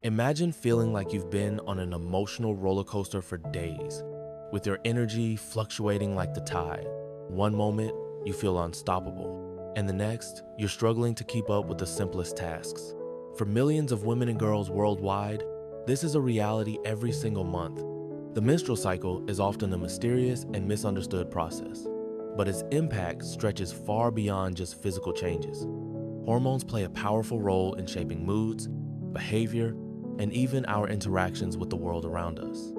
Imagine feeling like you've been on an emotional roller coaster for days, with your energy fluctuating like the tide. One moment, you feel unstoppable, and the next, you're struggling to keep up with the simplest tasks. For millions of women and girls worldwide, this is a reality every single month. The menstrual cycle is often a mysterious and misunderstood process, but its impact stretches far beyond just physical changes. Hormones play a powerful role in shaping moods, behavior, and even our interactions with the world around us.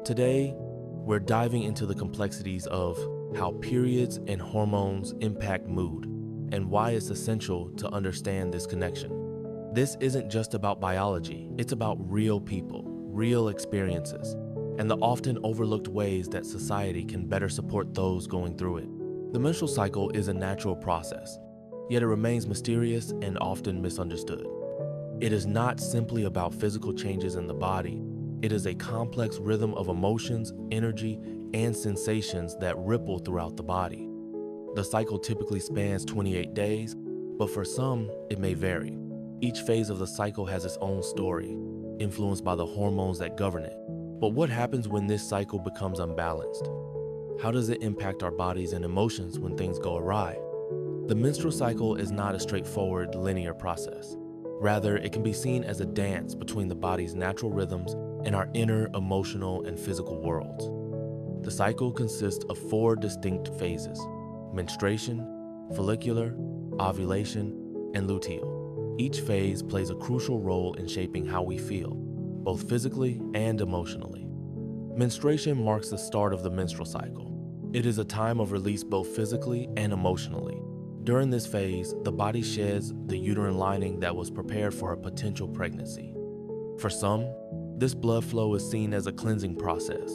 Today, we're diving into the complexities of how periods and hormones impact mood and why it's essential to understand this connection. This isn't just about biology, it's about real people, real experiences, and the often overlooked ways that society can better support those going through it. The menstrual cycle is a natural process, yet it remains mysterious and often misunderstood. It is not simply about physical changes in the body. It is a complex rhythm of emotions, energy, and sensations that ripple throughout the body. The cycle typically spans 28 days, but for some, it may vary. Each phase of the cycle has its own story, influenced by the hormones that govern it. But what happens when this cycle becomes unbalanced? How does it impact our bodies and emotions when things go awry? The menstrual cycle is not a straightforward, linear process. Rather, it can be seen as a dance between the body's natural rhythms and our inner emotional and physical worlds. The cycle consists of 4 distinct phases: menstruation, follicular, ovulation, and luteal. Each phase plays a crucial role in shaping how we feel, both physically and emotionally. Menstruation marks the start of the menstrual cycle. It is a time of release both physically and emotionally. During this phase, the body sheds the uterine lining that was prepared for a potential pregnancy. For some, this blood flow is seen as a cleansing process,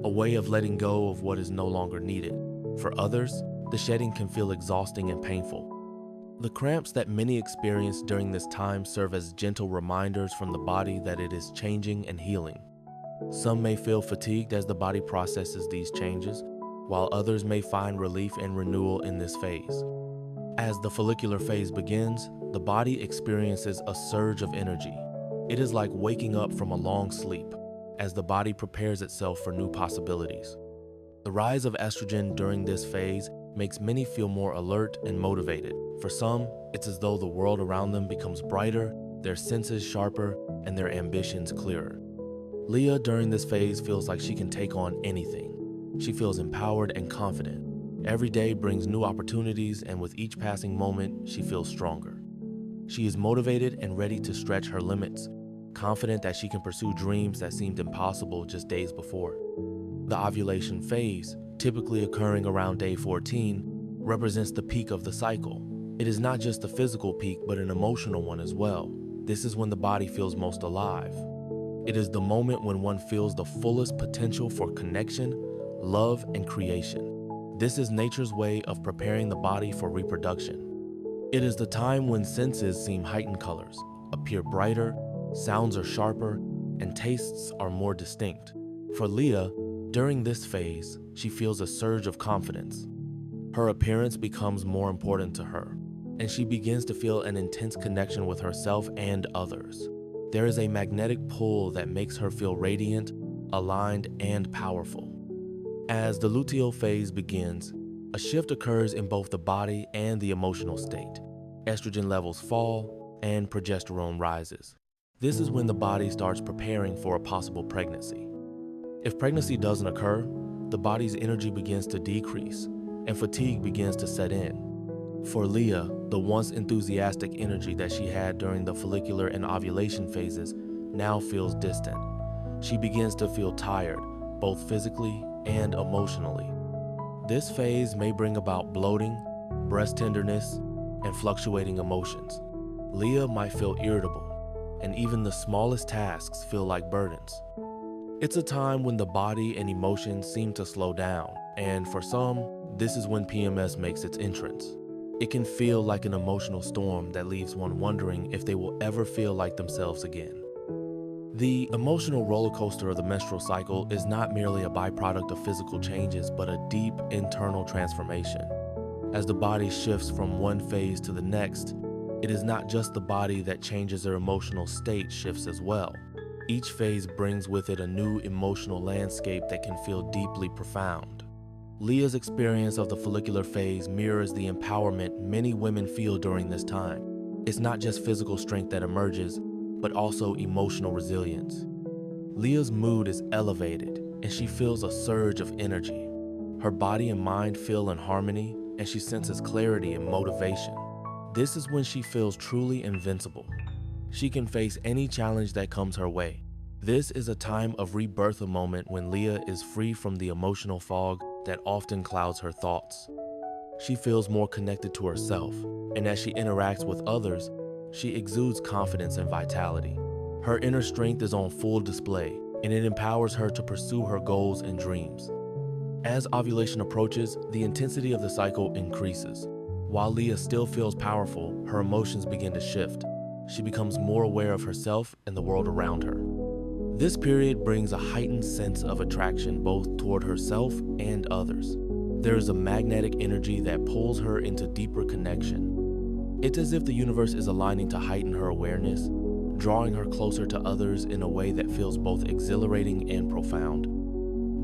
a way of letting go of what is no longer needed. For others, the shedding can feel exhausting and painful. The cramps that many experience during this time serve as gentle reminders from the body that it is changing and healing. Some may feel fatigued as the body processes these changes, while others may find relief and renewal in this phase. As the follicular phase begins, the body experiences a surge of energy. It is like waking up from a long sleep, as the body prepares itself for new possibilities. The rise of estrogen during this phase makes many feel more alert and motivated. For some, it's as though the world around them becomes brighter, their senses sharper, and their ambitions clearer. Leah during this phase feels like she can take on anything. She feels empowered and confident. Every day brings new opportunities, and with each passing moment, she feels stronger. She is motivated and ready to stretch her limits, confident that she can pursue dreams that seemed impossible just days before. The ovulation phase, typically occurring around day 14, represents the peak of the cycle. It is not just a physical peak, but an emotional one as well. This is when the body feels most alive. It is the moment when one feels the fullest potential for connection, love, and creation. This is nature's way of preparing the body for reproduction. It is the time when senses seem heightened, colors appear brighter, sounds are sharper, and tastes are more distinct. For Leah, during this phase, she feels a surge of confidence. Her appearance becomes more important to her, and she begins to feel an intense connection with herself and others. There is a magnetic pull that makes her feel radiant, aligned, and powerful. As the luteal phase begins, a shift occurs in both the body and the emotional state. Estrogen levels fall and progesterone rises. This is when the body starts preparing for a possible pregnancy. If pregnancy doesn't occur, the body's energy begins to decrease and fatigue begins to set in. For Leah, the once enthusiastic energy that she had during the follicular and ovulation phases now feels distant. She begins to feel tired, both physically and emotionally. This phase may bring about bloating, breast tenderness, and fluctuating emotions. Leah might feel irritable, and even the smallest tasks feel like burdens. It's a time when the body and emotions seem to slow down, and for some, this is when PMS makes its entrance. It can feel like an emotional storm that leaves one wondering if they will ever feel like themselves again. The emotional roller coaster of the menstrual cycle is not merely a byproduct of physical changes, but a deep internal transformation. As the body shifts from one phase to the next, It is not just the body that changes, her emotional state shifts as well. Each phase brings with it a new emotional landscape that can feel deeply profound. Leah's experience of the follicular phase mirrors the empowerment many women feel during this time. It's not just physical strength that emerges, but also emotional resilience. Leah's mood is elevated, and she feels a surge of energy. Her body and mind feel in harmony, and she senses clarity and motivation. This is when she feels truly invincible. She can face any challenge that comes her way. This is a time of rebirth, a moment when Leah is free from the emotional fog that often clouds her thoughts. She feels more connected to herself, and as she interacts with others, she exudes confidence and vitality. Her inner strength is on full display, and it empowers her to pursue her goals and dreams. As ovulation approaches, the intensity of the cycle increases. While Leah still feels powerful, her emotions begin to shift. She becomes more aware of herself and the world around her. This period brings a heightened sense of attraction both toward herself and others. There is a magnetic energy that pulls her into deeper connection. It's as if the universe is aligning to heighten her awareness, drawing her closer to others in a way that feels both exhilarating and profound.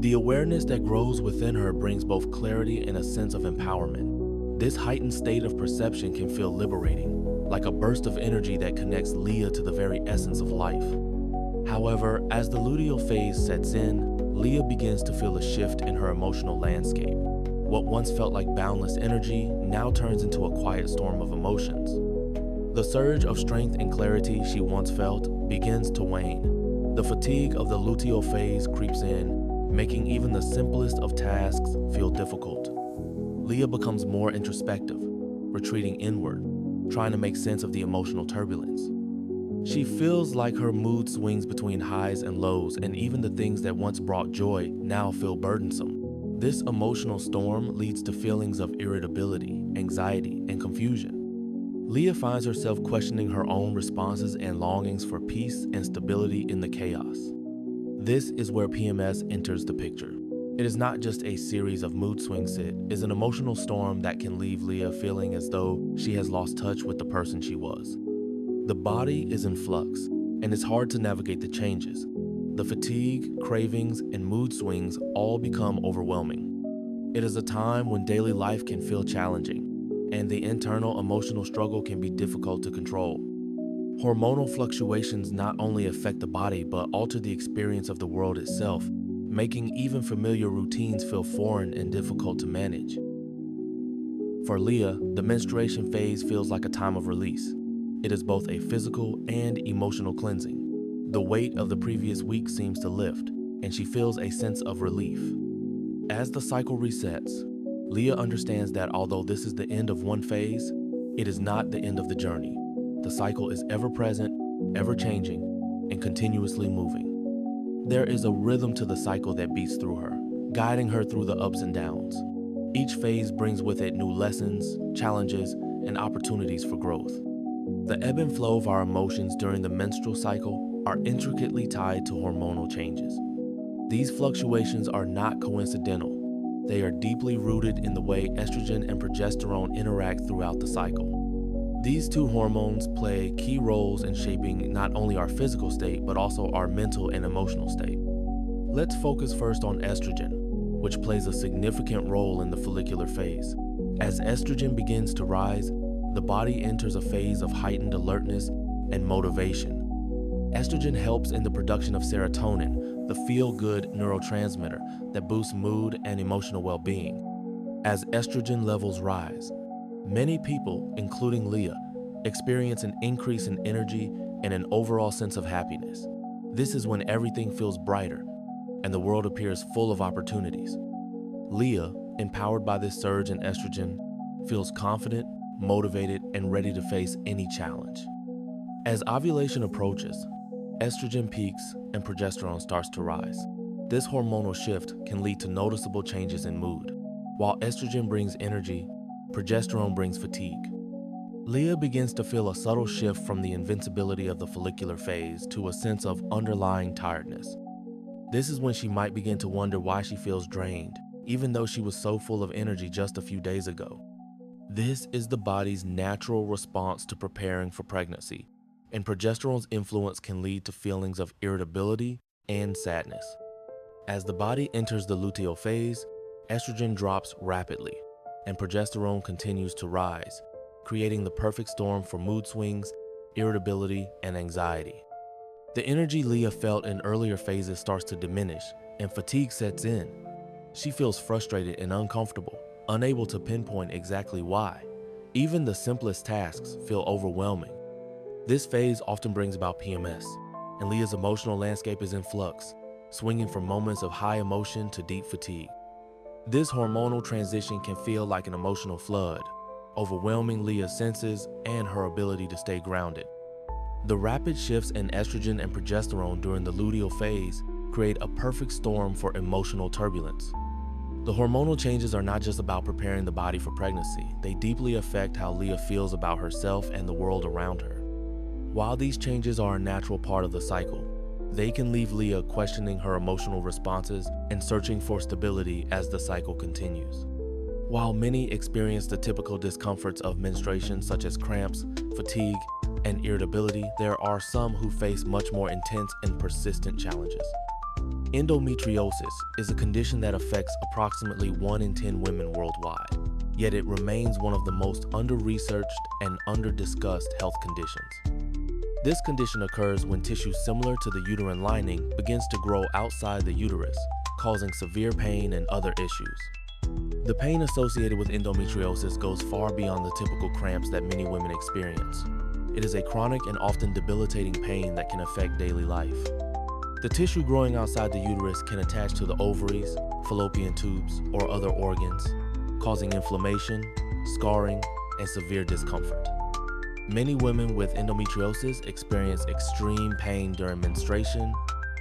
The awareness that grows within her brings both clarity and a sense of empowerment. This heightened state of perception can feel liberating, like a burst of energy that connects Leah to the very essence of life. However, as the luteal phase sets in, Leah begins to feel a shift in her emotional landscape. What once felt like boundless energy now turns into a quiet storm of emotions. The surge of strength and clarity she once felt begins to wane. The fatigue of the luteal phase creeps in, making even the simplest of tasks feel difficult. Leah becomes more introspective, retreating inward, trying to make sense of the emotional turbulence. She feels like her mood swings between highs and lows, and even the things that once brought joy now feel burdensome. This emotional storm leads to feelings of irritability, anxiety, and confusion. Leah finds herself questioning her own responses and longings for peace and stability in the chaos. This is where PMS enters the picture. It is not just a series of mood swings, it is an emotional storm that can leave Leah feeling as though she has lost touch with the person she was. The body is in flux, and it's hard to navigate the changes. The fatigue, cravings, and mood swings all become overwhelming. It is a time when daily life can feel challenging, and the internal emotional struggle can be difficult to control. Hormonal fluctuations not only affect the body but alter the experience of the world itself, making even familiar routines feel foreign and difficult to manage. For Leah, the menstruation phase feels like a time of release. It is both a physical and emotional cleansing. The weight of the previous week seems to lift, and she feels a sense of relief. As the cycle resets, Leah understands that although this is the end of one phase, it is not the end of the journey. The cycle is ever present, ever changing, and continuously moving. There is a rhythm to the cycle that beats through her, guiding her through the ups and downs. Each phase brings with it new lessons, challenges, and opportunities for growth. The ebb and flow of our emotions during the menstrual cycle are intricately tied to hormonal changes. These fluctuations are not coincidental. They are deeply rooted in the way estrogen and progesterone interact throughout the cycle. These two hormones play key roles in shaping not only our physical state, but also our mental and emotional state. Let's focus first on estrogen, which plays a significant role in the follicular phase. As estrogen begins to rise, the body enters a phase of heightened alertness and motivation. Estrogen helps in the production of serotonin, the feel-good neurotransmitter that boosts mood and emotional well-being. As estrogen levels rise, many people, including Leah, experience an increase in energy and an overall sense of happiness. This is when everything feels brighter and the world appears full of opportunities. Leah, empowered by this surge in estrogen, feels confident, motivated, and ready to face any challenge. As ovulation approaches, estrogen peaks and progesterone starts to rise. This hormonal shift can lead to noticeable changes in mood. While estrogen brings energy, progesterone brings fatigue. Leah begins to feel a subtle shift from the invincibility of the follicular phase to a sense of underlying tiredness. This is when she might begin to wonder why she feels drained, even though she was so full of energy just a few days ago. This is the body's natural response to preparing for pregnancy, and progesterone's influence can lead to feelings of irritability and sadness. As the body enters the luteal phase, estrogen drops rapidly, and progesterone continues to rise, creating the perfect storm for mood swings, irritability, and anxiety. The energy Leah felt in earlier phases starts to diminish, and fatigue sets in. She feels frustrated and uncomfortable, unable to pinpoint exactly why. Even the simplest tasks feel overwhelming. This phase often brings about PMS, and Leah's emotional landscape is in flux, swinging from moments of high emotion to deep fatigue. This hormonal transition can feel like an emotional flood, overwhelming Leah's senses and her ability to stay grounded. The rapid shifts in estrogen and progesterone during the luteal phase create a perfect storm for emotional turbulence. The hormonal changes are not just about preparing the body for pregnancy, they deeply affect how Leah feels about herself and the world around her. While these changes are a natural part of the cycle, they can leave Leah questioning her emotional responses and searching for stability as the cycle continues. While many experience the typical discomforts of menstruation such as cramps, fatigue, and irritability, there are some who face much more intense and persistent challenges. Endometriosis is a condition that affects approximately 1 in 10 women worldwide, yet it remains one of the most under-researched and under-discussed health conditions. This condition occurs when tissue similar to the uterine lining begins to grow outside the uterus, causing severe pain and other issues. The pain associated with endometriosis goes far beyond the typical cramps that many women experience. It is a chronic and often debilitating pain that can affect daily life. The tissue growing outside the uterus can attach to the ovaries, fallopian tubes, or other organs, causing inflammation, scarring, and severe discomfort. Many women with endometriosis experience extreme pain during menstruation,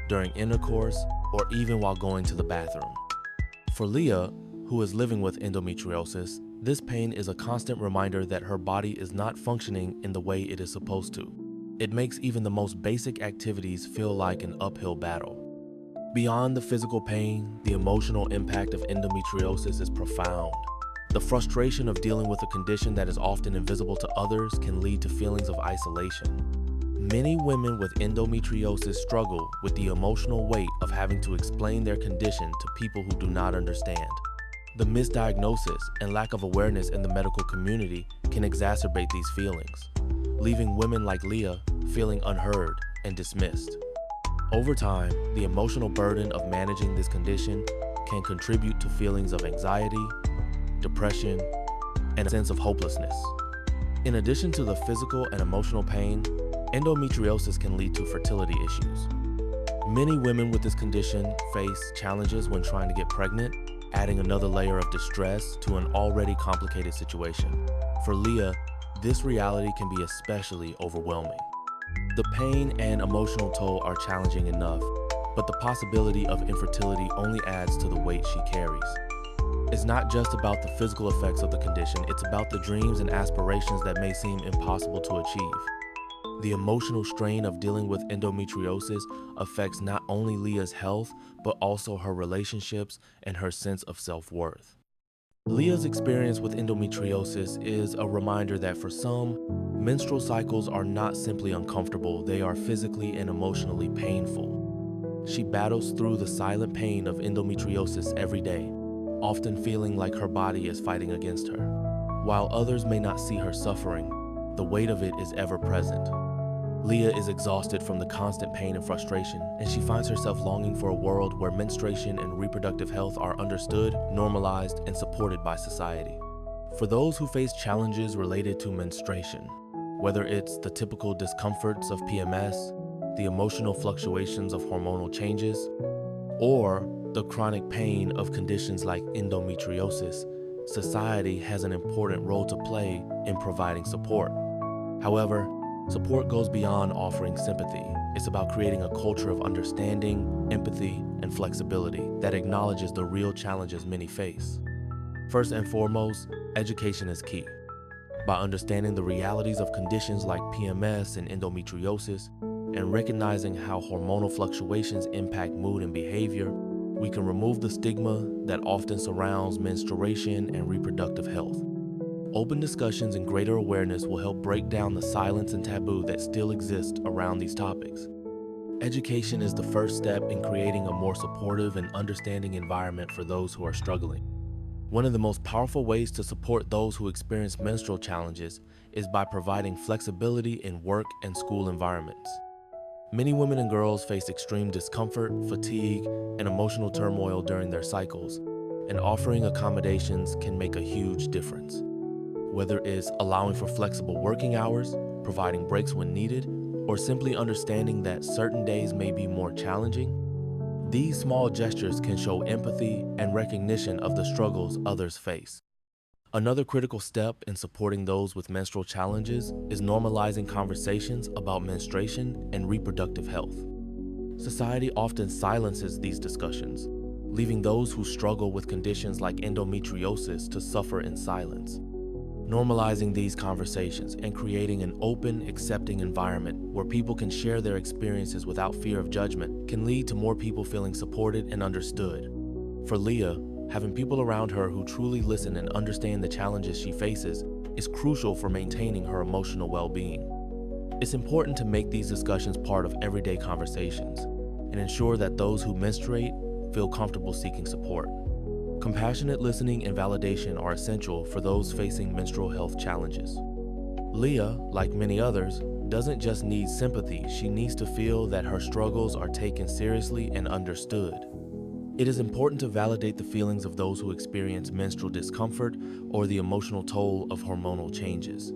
during intercourse, or even while going to the bathroom. For Leah, who is living with endometriosis, this pain is a constant reminder that her body is not functioning in the way it is supposed to. It makes even the most basic activities feel like an uphill battle. Beyond the physical pain, the emotional impact of endometriosis is profound. The frustration of dealing with a condition that is often invisible to others can lead to feelings of isolation. Many women with endometriosis struggle with the emotional weight of having to explain their condition to people who do not understand. The misdiagnosis and lack of awareness in the medical community can exacerbate these feelings, leaving women like Leah feeling unheard and dismissed. Over time, the emotional burden of managing this condition can contribute to feelings of anxiety, depression, and a sense of hopelessness. In addition to the physical and emotional pain, endometriosis can lead to fertility issues. Many women with this condition face challenges when trying to get pregnant, adding another layer of distress to an already complicated situation. For Leah, this reality can be especially overwhelming. The pain and emotional toll are challenging enough, but the possibility of infertility only adds to the weight she carries. It's not just about the physical effects of the condition, it's about the dreams and aspirations that may seem impossible to achieve. The emotional strain of dealing with endometriosis affects not only Leah's health, but also her relationships and her sense of self-worth. Leah's experience with endometriosis is a reminder that for some, menstrual cycles are not simply uncomfortable, they are physically and emotionally painful. She battles through the silent pain of endometriosis every day, often feeling like her body is fighting against her. While others may not see her suffering, the weight of it is ever present. Leah is exhausted from the constant pain and frustration, and she finds herself longing for a world where menstruation and reproductive health are understood, normalized, and supported by society. For those who face challenges related to menstruation, whether it's the typical discomforts of PMS, the emotional fluctuations of hormonal changes, or the chronic pain of conditions like endometriosis, society has an important role to play in providing support. However, support goes beyond offering sympathy. It's about creating a culture of understanding, empathy, and flexibility that acknowledges the real challenges many face. First and foremost, education is key. By understanding the realities of conditions like PMS and endometriosis, and recognizing how hormonal fluctuations impact mood and behavior, we can remove the stigma that often surrounds menstruation and reproductive health. Open discussions and greater awareness will help break down the silence and taboo that still exist around these topics. Education is the first step in creating a more supportive and understanding environment for those who are struggling. One of the most powerful ways to support those who experience menstrual challenges is by providing flexibility in work and school environments. Many women and girls face extreme discomfort, fatigue, and emotional turmoil during their cycles, and offering accommodations can make a huge difference. Whether it's allowing for flexible working hours, providing breaks when needed, or simply understanding that certain days may be more challenging, these small gestures can show empathy and recognition of the struggles others face. Another critical step in supporting those with menstrual challenges is normalizing conversations about menstruation and reproductive health. Society often silences these discussions, leaving those who struggle with conditions like endometriosis to suffer in silence. Normalizing these conversations and creating an open, accepting environment where people can share their experiences without fear of judgment can lead to more people feeling supported and understood. For Leah, having people around her who truly listen and understand the challenges she faces is crucial for maintaining her emotional well-being. It's important to make these discussions part of everyday conversations and ensure that those who menstruate feel comfortable seeking support. Compassionate listening and validation are essential for those facing menstrual health challenges. Leah, like many others, doesn't just need sympathy, she needs to feel that her struggles are taken seriously and understood. It is important to validate the feelings of those who experience menstrual discomfort or the emotional toll of hormonal changes.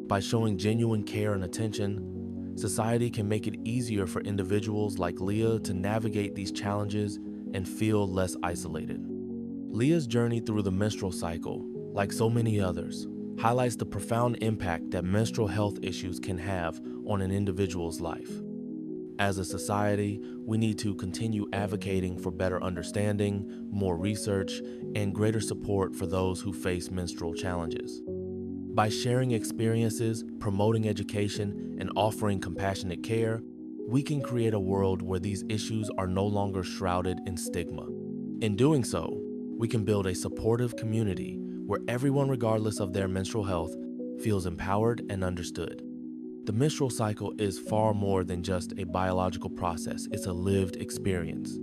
By showing genuine care and attention, society can make it easier for individuals like Leah to navigate these challenges and feel less isolated. Leah's journey through the menstrual cycle, like so many others, highlights the profound impact that menstrual health issues can have on an individual's life. As a society, we need to continue advocating for better understanding, more research, and greater support for those who face menstrual challenges. By sharing experiences, promoting education, and offering compassionate care, we can create a world where these issues are no longer shrouded in stigma. In doing so, we can build a supportive community where everyone, regardless of their menstrual health, feels empowered and understood. The menstrual cycle is far more than just a biological process, it's a lived experience.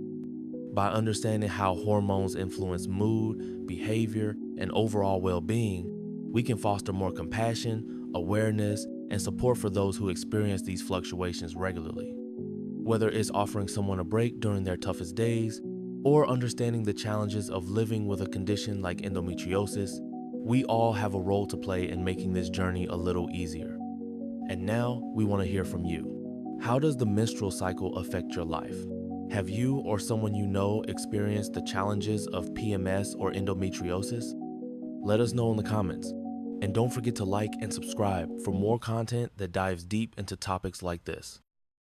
By understanding how hormones influence mood, behavior, and overall well-being, we can foster more compassion, awareness, and support for those who experience these fluctuations regularly. Whether it's offering someone a break during their toughest days, or understanding the challenges of living with a condition like endometriosis, we all have a role to play in making this journey a little easier. And now, we want to hear from you. How does the menstrual cycle affect your life? Have you or someone you know experienced the challenges of PMS or endometriosis? Let us know in the comments. And don't forget to like and subscribe for more content that dives deep into topics like this.